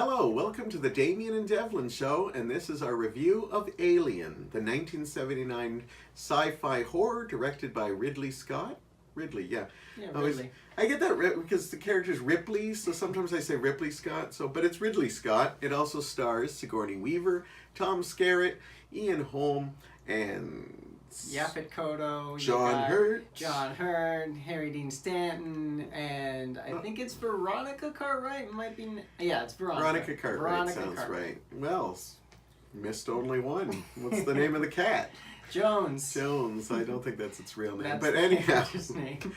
Hello, welcome to the Damian and Devlin show, and this is our review of Alien, the 1979 sci-fi horror directed by Ridley Scott. Ridley, yeah. Yeah, Ridley. I get that because the character's Ripley, so sometimes I say Ripley Scott, but it's Ridley Scott. It also stars Sigourney Weaver, Tom Skerritt, Ian Holm, and Yaphet Kotto, John Hurt, Harry Dean Stanton, and I think it's Veronica Cartwright. It might be, yeah, it's Veronica Cartwright. Sounds right. Well, missed only one. What's the name of the cat? Jones. I don't think that's its real name. That's but anyhow, his name.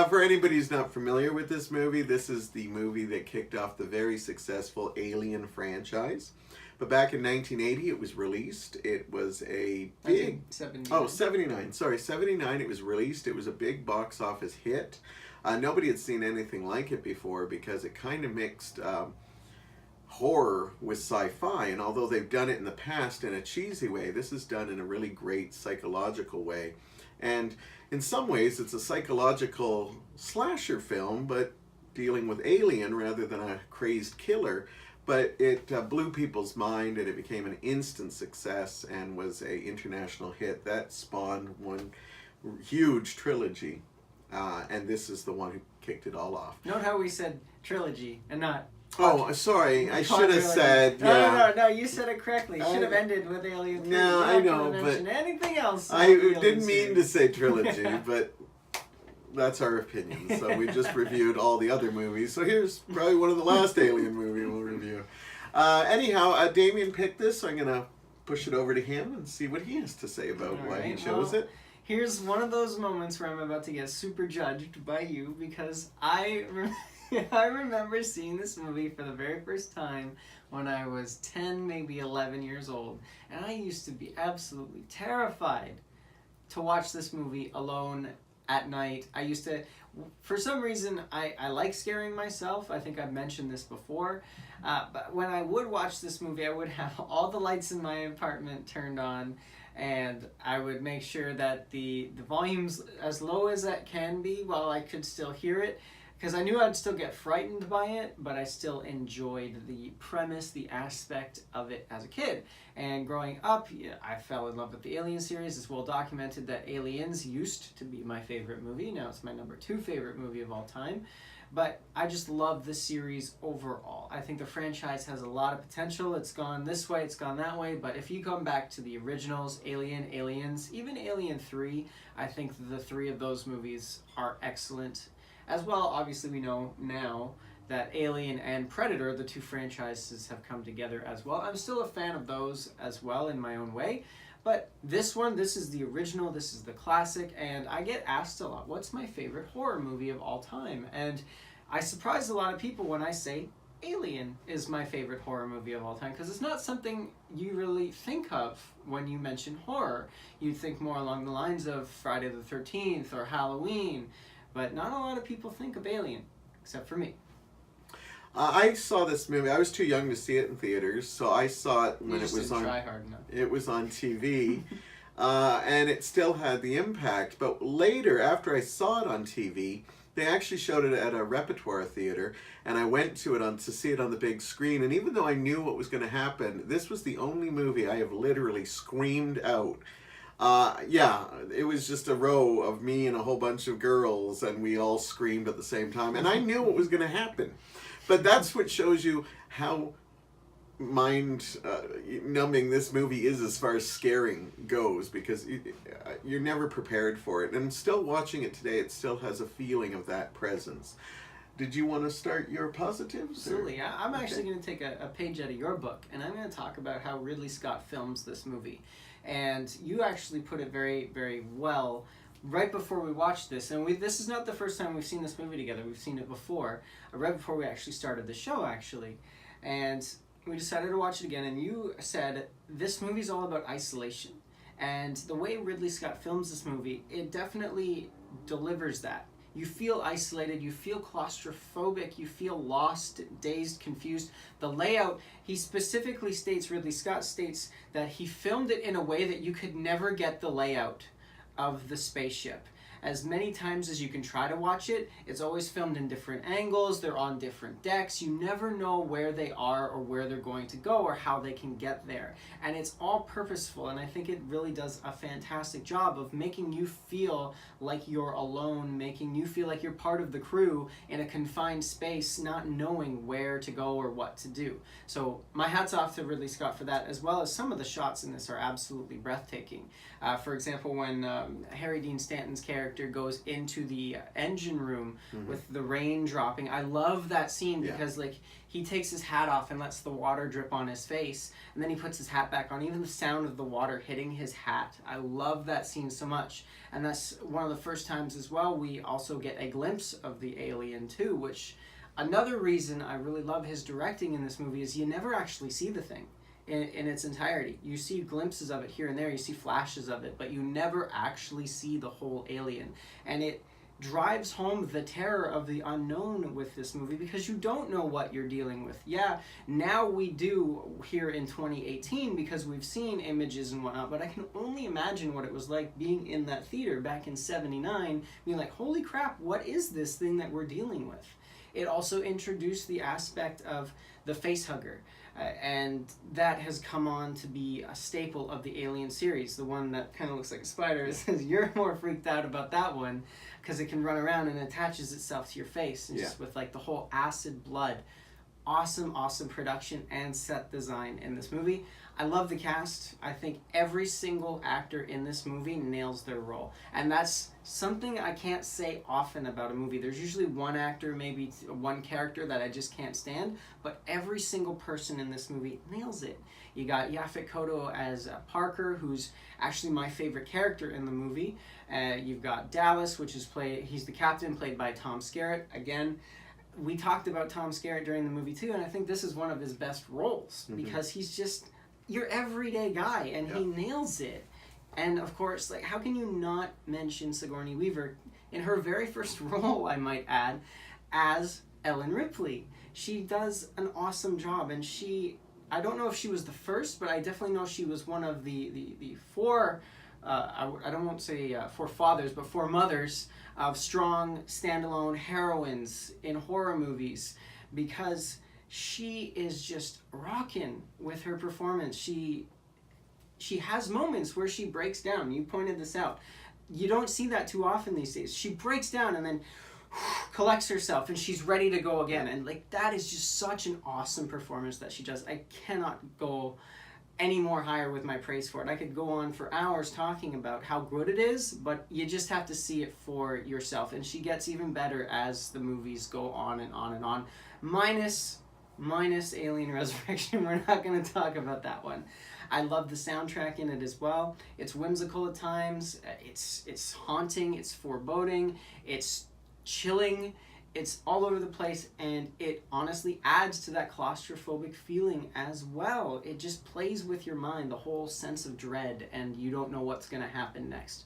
For anybody who's not familiar with this movie, this is the movie that kicked off the very successful Alien franchise. But back in 1980, it was released. It was a big... 79. Sorry, 79. It was released. It was a big box office hit. Nobody had seen anything like it before because it kind of mixed horror with sci-fi. And although they've done it in the past in a cheesy way, this is done in a really great psychological way. And in some ways, it's a psychological slasher film, but dealing with alien rather than a crazed killer. But it blew people's mind, and it became an instant success and was an international hit. That spawned one huge trilogy, and this is the one who kicked it all off. Note how we said trilogy and not... Oh, sorry. I should have said... No, you said it correctly. Should have ended with Alien 3. No, I know, but... anything else. I didn't mean to say trilogy, but... That's our opinion. So we just reviewed all the other movies. So here's probably one of the last Alien movie we'll review. Anyhow, Damian picked this, so I'm going to push it over to him and see what he has to say about why he chose it. Here's one of those moments where I'm about to get super judged by you because I remember seeing this movie for the very first time when I was 10, maybe 11 years old. And I used to be absolutely terrified to watch this movie alone at night. I used to, for some reason, I like scaring myself. I think I've mentioned this before. But when I would watch this movie, I would have all the lights in my apartment turned on, and I would make sure that the volume's as low as that can be while I could still hear it. Because I knew I'd still get frightened by it, but I still enjoyed the premise, the aspect of it as a kid. And growing up, I fell in love with the Alien series. It's well documented that Aliens used to be my favorite movie. Now it's my number 2 favorite movie of all time. But I just love the series overall. I think the franchise has a lot of potential. It's gone this way, it's gone that way. But if you come back to the originals, Alien, Aliens, even Alien 3, I think the 3 of those movies are excellent. As well, obviously, we know now that Alien and Predator, the 2 franchises, have come together as well. I'm still a fan of those as well in my own way. But this one, this is the original, this is the classic, and I get asked a lot, what's my favorite horror movie of all time? And I surprise a lot of people when I say Alien is my favorite horror movie of all time, because it's not something you really think of when you mention horror. You think more along the lines of Friday the 13th or Halloween. But not a lot of people think of Alien, except for me. I saw this movie. I was too young to see it in theaters, so I saw it when it was on. Try hard enough. It was on TV, and it still had the impact. But later, after I saw it on TV, they actually showed it at a repertoire theater, and I went to it to see it on the big screen. And even though I knew what was going to happen, this was the only movie I have literally screamed out. Yeah, it was just a row of me and a whole bunch of girls, and we all screamed at the same time, and I knew what was going to happen. But that's what shows you how mind-numbing this movie is as far as scaring goes, because you're never prepared for it. And still watching it today, it still has a feeling of that presence. Did you want to start your positives? Absolutely. I'm actually going to take a page out of your book, and I'm going to talk about how Ridley Scott films this movie. And you actually put it very, very well right before we watched this. And this is not the first time we've seen this movie together. We've seen it before, right before we actually started the show, actually. And we decided to watch it again, and you said, this movie's all about isolation. And the way Ridley Scott films this movie, it definitely delivers that. You feel isolated, you feel claustrophobic, you feel lost, dazed, confused. The layout, he specifically states, Ridley Scott states, that he filmed it in a way that you could never get the layout of the spaceship. as many times as you can try to watch it, it's always filmed in different angles, they're on different decks, you never know where they are or where they're going to go or how they can get there. And it's all purposeful, and I think it really does a fantastic job of making you feel like you're alone, making you feel like you're part of the crew in a confined space, not knowing where to go or what to do. So my hat's off to Ridley Scott for that, as well as some of the shots in this are absolutely breathtaking. For example, when Harry Dean Stanton's character goes into the engine room with the rain dropping, I love that scene because like he takes his hat off and lets the water drip on his face, and then he puts his hat back on. Even the sound of the water hitting his hat, I love that scene so much. And that's one of the first times as well we also get a glimpse of the alien too, which another reason I really love his directing in this movie is you never actually see the thing in its entirety. You see glimpses of it here and there, you see flashes of it, but you never actually see the whole alien. And it drives home the terror of the unknown with this movie because you don't know what you're dealing with. Yeah, now we do here in 2018 because we've seen images and whatnot, but I can only imagine what it was like being in that theater back in '79, being like, holy crap, what is this thing that we're dealing with? It also introduced the aspect of the facehugger. And that has come on to be a staple of the Alien series, the one that kind of looks like a spider. It says you're more freaked out about that one because it can run around and attaches itself to your face, and just with like the whole acid blood. Awesome production and set design in this movie. I love the cast. I think every single actor in this movie nails their role. And that's something I can't say often about a movie. There's usually one actor, maybe one character that I just can't stand, but every single person in this movie nails it. You got Yaphet Kotto as Parker, who's actually my favorite character in the movie. You've got Dallas, he's the captain, played by Tom Skerritt. Again, we talked about Tom Skerritt during the movie too, and I think this is one of his best roles because he's just your everyday guy, and he nails it. And of course, like, how can you not mention Sigourney Weaver in her very first role, I might add, as Ellen Ripley? She does an awesome job, and I don't know if she was the first, but I definitely know she was one of the four, I won't say four fathers, but four mothers of strong standalone heroines in horror movies, because she is just rocking with her performance. She has moments where she breaks down. You pointed this out. You don't see that too often these days. She breaks down and then collects herself and she's ready to go again. And like, that is just such an awesome performance that she does. I cannot go any more higher with my praise for it. I could go on for hours talking about how good it is, but you just have to see it for yourself. And she gets even better as the movies go on and on and on. Minus Alien Resurrection. We're not going to talk about that one. I love the soundtrack in it as well. It's whimsical at times. It's haunting. It's foreboding. It's chilling. It's all over the place, and it honestly adds to that claustrophobic feeling as well. It just plays with your mind, the whole sense of dread, and you don't know what's going to happen next.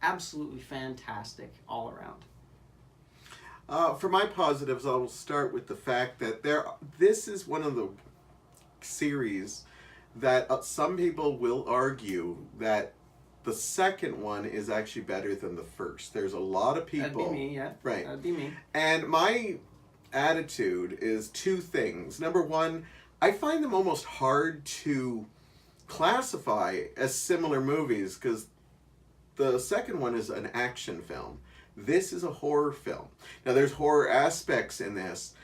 Absolutely fantastic all around. For my positives, I will start with the fact that this is one of the series that some people will argue that the second one is actually better than the first. There's a lot of people. That'd be me, yeah. Right. That'd be me. And my attitude is two things. Number one, I find them almost hard to classify as similar movies because the second one is an action film. This is a horror film. Now, there's horror aspects in this,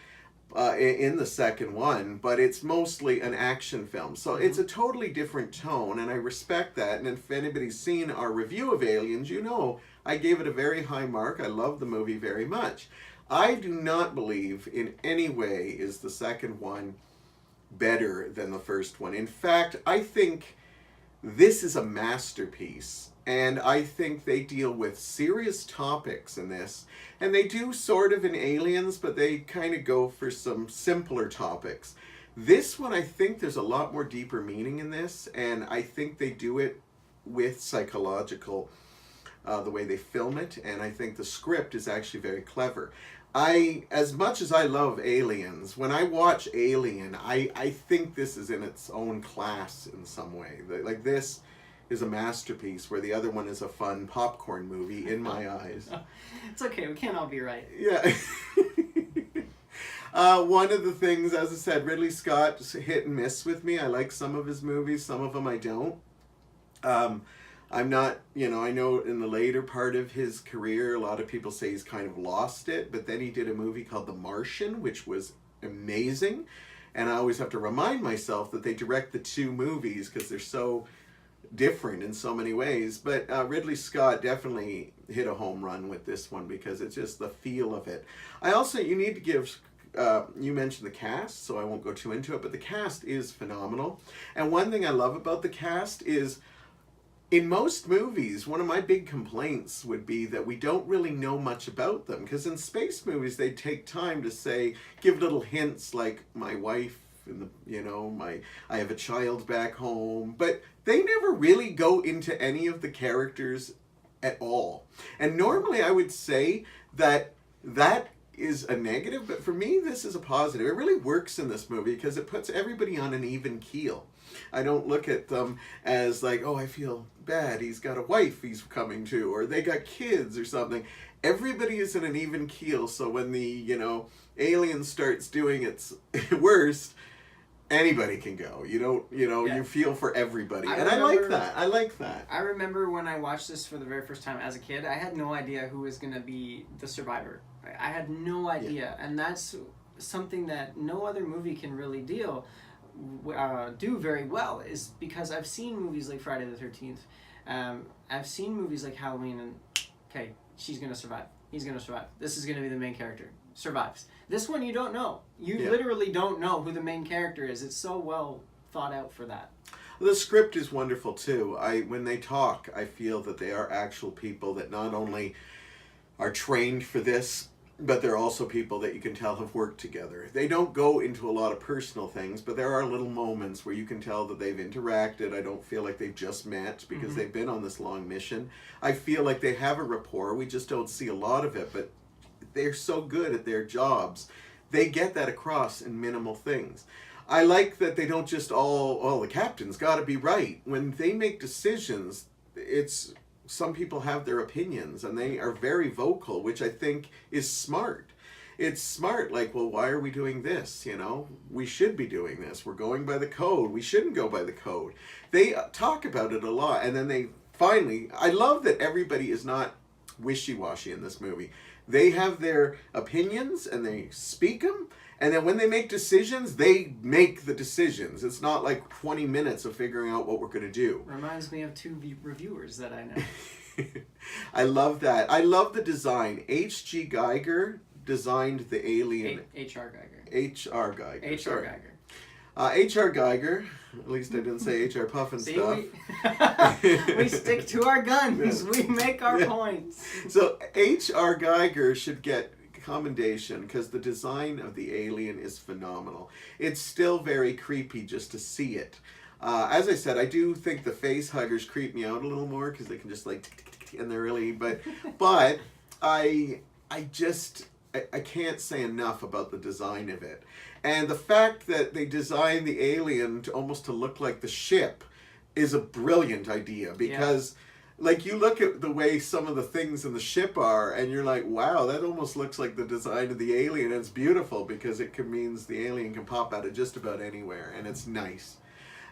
in the second one, but it's mostly an action film. So it's a totally different tone, and I respect that. And if anybody's seen our review of Aliens, you know I gave it a very high mark. I love the movie very much. I do not believe in any way is the second one better than the first one. In fact, I think this is a masterpiece. And I think they deal with serious topics in this. And they do sort of in Aliens, but they kind of go for some simpler topics. This one, I think there's a lot more deeper meaning in this. And I think they do it with psychological, the way they film it. And I think the script is actually very clever. As much as I love Aliens, when I watch Alien, I think this is in its own class in some way. Like this is a masterpiece, where the other one is a fun popcorn movie in my eyes. It's okay, we can't all be right. Yeah. One of the things, as I said, Ridley Scott's hit and miss with me. I like some of his movies, some of them I don't. I'm not, I know in the later part of his career, a lot of people say he's kind of lost it, but then he did a movie called The Martian, which was amazing. And I always have to remind myself that they direct the two movies because they're so different in so many ways. But Ridley Scott definitely hit a home run with this one because it's just the feel of it. You need to give, you mentioned the cast, so I won't go too into it, but the cast is phenomenal. And one thing I love about the cast is, in most movies, one of my big complaints would be that we don't really know much about them. Because in space movies, they take time to say, give little hints like my wife, I have a child back home. But they never really go into any of the characters at all. And normally I would say that is a negative, but for me, this is a positive. It really works in this movie because it puts everybody on an even keel. I don't look at them as like, oh, I feel bad, he's got a wife he's coming to, or they got kids or something. Everybody is in an even keel, so when the, alien starts doing its worst, anybody can go. You feel for everybody. I like that. I remember when I watched this for the very first time as a kid, I had no idea who was going to be the survivor. I had no idea. Yeah. And that's something that no other movie can really do very well, is because I've seen movies like Friday the 13th. I've seen movies like Halloween, and okay, she's going to survive. He's going to survive. This is going to be the main character. Survives. This one you don't know. You literally don't know who the main character is. It's so well thought out for that. The script is wonderful too. When they talk, I feel that they are actual people that not only are trained for this, but they're also people that you can tell have worked together. They don't go into a lot of personal things, but there are little moments where you can tell that they've interacted. I don't feel like they've just met because they've been on this long mission. I feel like they have a rapport. We just don't see a lot of it, but they're so good at their jobs. They get that across in minimal things. I like that they don't just the captain's got to be right. When they make decisions, some people have their opinions and they are very vocal, which I think is smart. It's smart, like, well, why are we doing this? We should be doing this. We're going by the code. We shouldn't go by the code. They talk about it a lot, and then they finally, I love that everybody is not wishy-washy in this movie. They have their opinions and they speak them, and then when they make decisions, they make the decisions. It's not like 20 minutes of figuring out what we're going to do. Reminds me of two reviewers that I know. I love that. I love the design. H.G. Geiger designed the alien. H.R. Geiger. H.R. Geiger. H.R. Geiger. H.R. Geiger, at least I didn't say H.R. Puffin stuff. We stick to our guns. We make our points. So H.R. Geiger should get commendation because the design of the alien is phenomenal. It's still very creepy just to see it. As I said, I do think the face huggers creep me out a little more because they can just like and they're really, but I can't say enough about the design of it. And the fact that they designed the alien to look like the ship is a brilliant idea because like you look at the way some of the things in the ship are and you're like, wow, that almost looks like the design of the alien. It's beautiful because it means the alien can pop out of just about anywhere, and it's nice.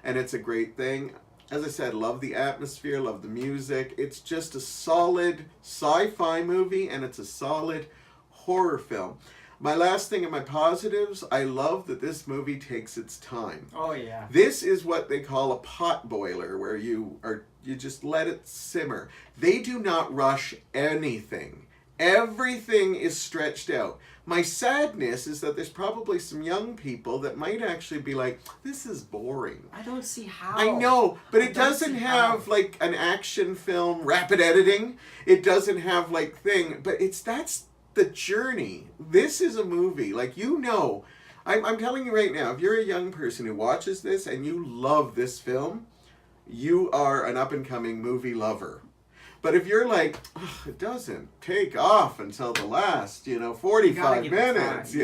And it's a great thing. As I said, love the atmosphere, love the music. It's just a solid sci-fi movie, and it's a solid horror film. My last thing in my positives, I love that this movie takes its time. Oh yeah. This is what they call a pot boiler, where you just let it simmer. They do not rush anything. Everything is stretched out. My sadness is that there's probably some young people that might actually be like, this is boring. I don't see how. I know, but it doesn't have like an action film, rapid editing. It doesn't have like but that's the journey. This is a movie, I'm telling you right now, if you're a young person who watches this and you love this film, you are an up-and-coming movie lover. But if you're like, it doesn't take off until the last, 45 minutes,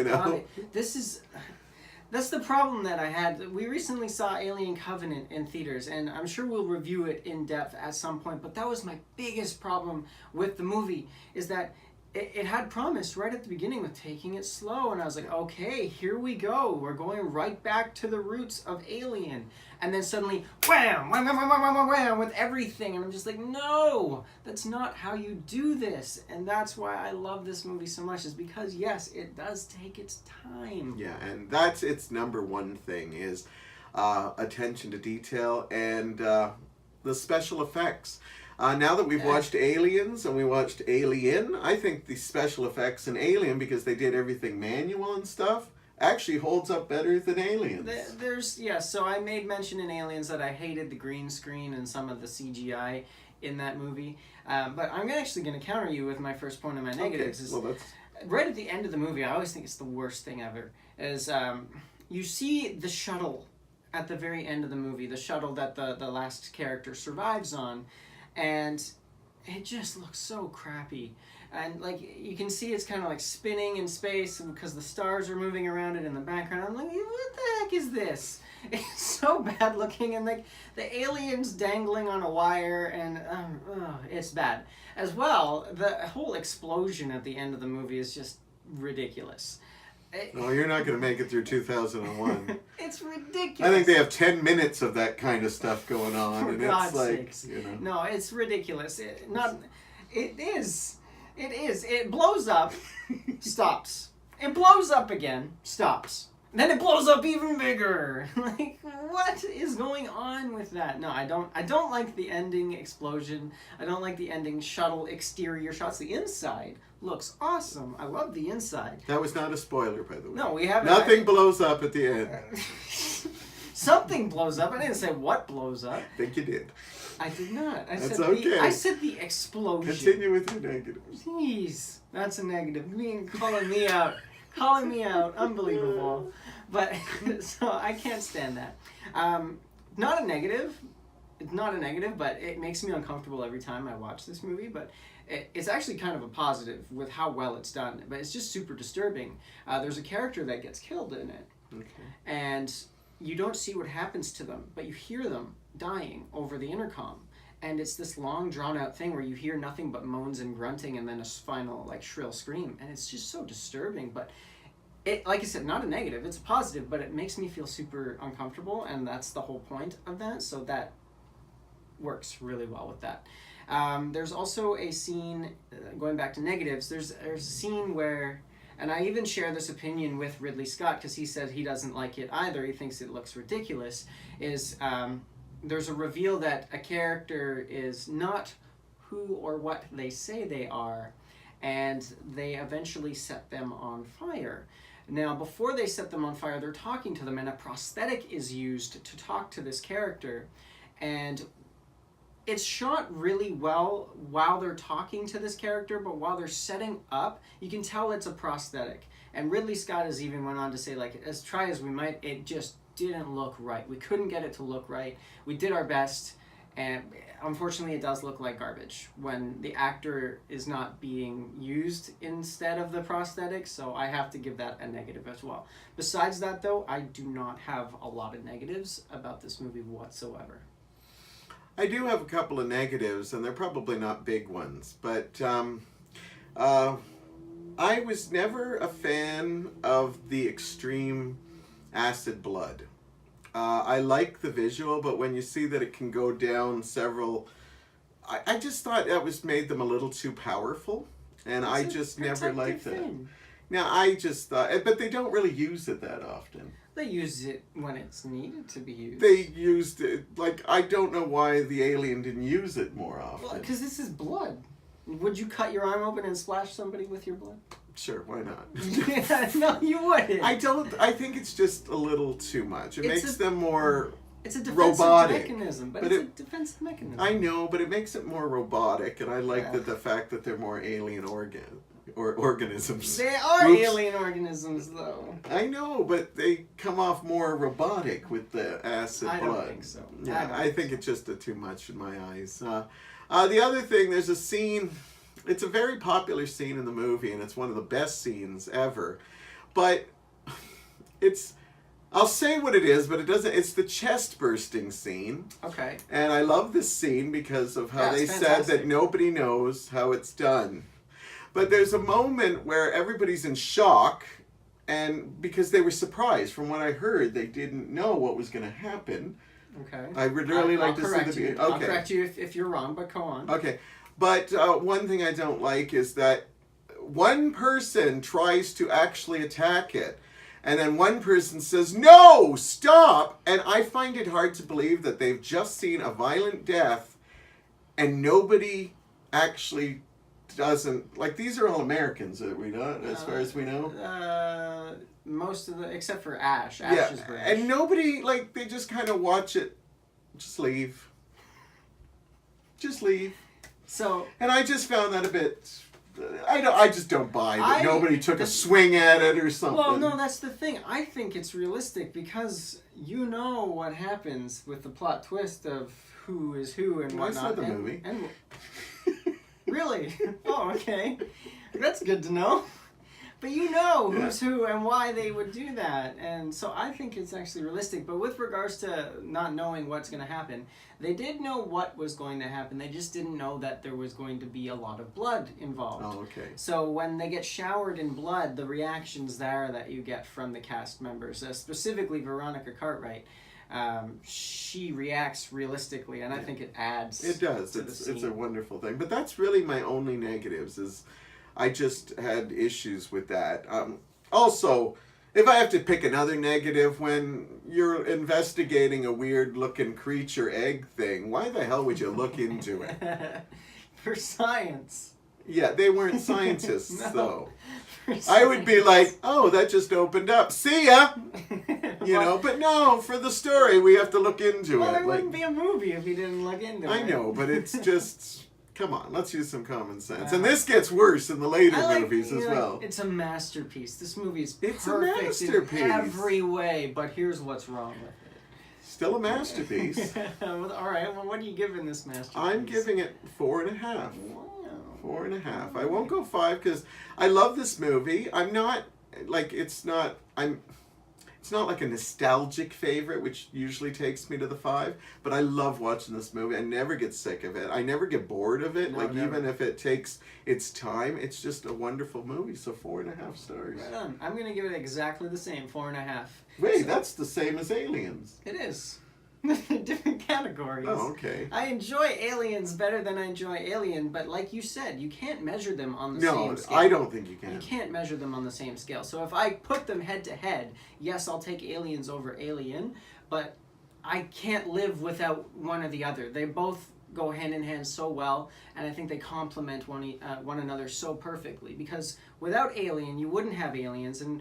That's the problem that I had. We recently saw Alien Covenant in theaters, and I'm sure we'll review it in depth at some point, but that was my biggest problem with the movie, is that it had promise right at the beginning with taking it slow, and I was like, okay, here we go. We're going right back to the roots of Alien. And then suddenly, wham, wham, wham, wham, wham, wham, wham, with everything. And I'm just like, no, that's not how you do this. And that's why I love this movie so much, is because, yes, it does take its time. Yeah, and that's its number one thing, is attention to detail and the special effects. Now that we've watched Aliens and we watched Alien, I think the special effects in Alien, because they did everything manual and stuff, actually holds up better than Aliens. So I made mention in Aliens that I hated the green screen and some of the CGI in that movie. But I'm actually going to counter you with my first point of my negatives. Okay. Right at the end of the movie, I always think it's the worst thing ever, is you see the shuttle at the very end of the movie, the shuttle that the last character survives on, and it just looks so crappy. And like you can see it's kind of like spinning in space because the stars are moving around it in the background. I'm like, what the heck is this? It's so bad looking, and like the aliens dangling on a wire, and it's bad. As well, the whole explosion at the end of the movie is just ridiculous. No, you're not going to make it through 2001. It's ridiculous. I think they have 10 minutes of that kind of stuff going on, and God's it's like, sakes. you know. No, it's ridiculous. It is. It blows up, stops. It blows up again, stops. Then it blows up even bigger. Like, what is going on with that? No, I don't like the ending explosion. I don't like the ending shuttle exterior shots. The inside looks awesome. I love the inside. That was not a spoiler, by the way. No, we haven't. Nothing blows up at the end. Something blows up. I didn't say what blows up. I think you did. I did not. That's okay. I said the explosion. Continue with your negatives. Jeez, that's a negative. Calling me out. Calling me out. Unbelievable. But, so I can't stand that. Not a negative. It's not a negative, but it makes me uncomfortable every time I watch this movie. But it's actually kind of a positive with how well it's done. But it's just super disturbing. There's a character that gets killed in it. Okay. And you don't see what happens to them, but you hear them dying over the intercom. And it's this long, drawn-out thing where you hear nothing but moans and grunting and then a final, like, shrill scream. And it's just so disturbing. But it, like I said, not a negative. It's a positive, but it makes me feel super uncomfortable, and that's the whole point of that. So that works really well with that. There's also a scene, going back to negatives, there's a scene where, and I even share this opinion with Ridley Scott because he said he doesn't like it either. He thinks it looks ridiculous. There's a reveal that a character is not who or what they say they are, and they eventually set them on fire. Now, before they set them on fire, they're talking to them, and a prosthetic is used to talk to this character. And it's shot really well while they're talking to this character, but while they're setting up, you can tell it's a prosthetic. And Ridley Scott has even went on to say, like, as try as we might, it just didn't look right. We couldn't get it to look right. We did our best, and unfortunately it does look like garbage when the actor is not being used instead of the prosthetic, so I have to give that a negative as well. Besides that, though, I do not have a lot of negatives about this movie whatsoever. I do have a couple of negatives, and they're probably not big ones, but I was never a fan of the extreme acid blood. I like the visual, but when you see that it can go down several, I just thought that made them a little too powerful, and I just never liked that. Now, I just thought, but they don't really use it that often. They use it when it's needed to be used. They used it, like, I don't know why the alien didn't use it more often. Well, because this is blood. Would you cut your arm open and splash somebody with your blood? Sure, why not? Yeah, no, you wouldn't. I think it's just a little too much. It makes them more It's a defensive robotic mechanism, but it's a defensive mechanism. I know, but it makes it more robotic, and I like the fact that they're more alien organisms. They are alien organisms, though. I know, but they come off more robotic with the acid blood. I don't think so. Yeah, I think it's just too much in my eyes. The other thing, there's a scene. It's a very popular scene in the movie, and it's one of the best scenes ever. But it's I'll say what it is, but it doesn't. It's the chest bursting scene. Okay. And I love this scene because of how Yeah, they it's said fantastic. that nobody knows how it's done. But there's a moment where everybody's in shock, and because they were surprised. From what I heard, they didn't know what was going to happen. Okay. I would really like to see the... Okay. I'll correct you if you're wrong, but go on. Okay. But one thing I don't like is that one person tries to actually attack it. And then one person says, "No, stop!" And I find it hard to believe that they've just seen a violent death and nobody actually doesn't... Like, these are all Americans, are we not, as far as we know? Most of the... Except for Ash. Ash is British. And nobody, like, they just kind of watch it. Just leave. Just leave. So... And I just found that a bit... I just don't buy that nobody took a swing at it or something. Well, no, that's the thing. I think it's realistic because you know what happens with the plot twist of who is who and whatnot. I saw the movie. And really? Oh, okay. That's good to know. But you know who's who and why they would do that. And so I think it's actually realistic. But with regards to not knowing what's going to happen, they did know what was going to happen. They just didn't know that there was going to be a lot of blood involved. Oh, okay. So when they get showered in blood, the reactions there that you get from the cast members, specifically Veronica Cartwright, she reacts realistically, and I think it adds. It does. To the scene. It's a wonderful thing. But that's really my only negatives. Is I just had issues with that. Also, if I have to pick another negative, when you're investigating a weird-looking creature egg thing, why the hell would you look into it? For science. Yeah, they weren't scientists, No. though. For I would be science. like, oh, that just opened up. See ya! You know, but no, for the story, we have to look into Well, it. there Like, wouldn't be a movie if you didn't look into it. I know, but it's just... Come on, let's use some common sense. And this gets worse in the later movies as well. It's a masterpiece. This movie is It's a perfect masterpiece. in every way, but here's what's wrong with it. Still a masterpiece. Well, all right, well, what are you giving this masterpiece? I'm giving it 4.5. Wow. 4.5. I won't go 5 because I love this movie. I'm not like it's not like a nostalgic favorite, which usually takes me to the 5. But I love watching this movie. I never get sick of it. I never get bored of it. No, like never. even if it takes its time, it's just a wonderful movie. So 4.5 stars. Right on. I'm gonna give it exactly the same, 4.5. Wait, So- that's the same as Aliens. It is. Different categories. Oh, okay. I enjoy Aliens better than I enjoy Alien, but like you said, you can't measure them on the No, same scale. I don't think you You can. can't measure them on the same scale. So if I put them head to head, yes, I'll take Aliens over Alien, but I can't live without one or the other. They both go hand in hand so well, and I think they complement one another so perfectly. Because without Alien, you wouldn't have Aliens, and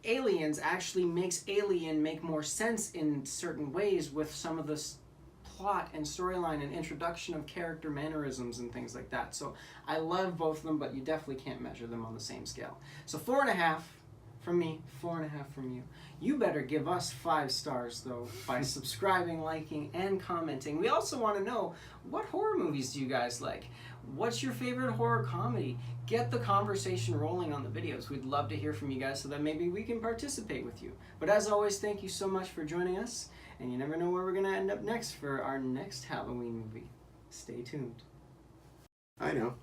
Aliens actually makes Alien make more sense in certain ways with some of the plot and storyline and introduction of character mannerisms and things like that. So I love both of them, but you definitely can't measure them on the same scale. So 4.5 from me, 4.5 from you. You better give us 5 stars, though, by subscribing, liking, and commenting. We also want to know, what horror movies do you guys like? What's your favorite horror comedy? Get the conversation rolling on the videos. We'd love to hear from you guys so that maybe we can participate with you. But as always, thank you so much for joining us. And you never know where we're going to end up next for our next Halloween movie. Stay tuned. I know.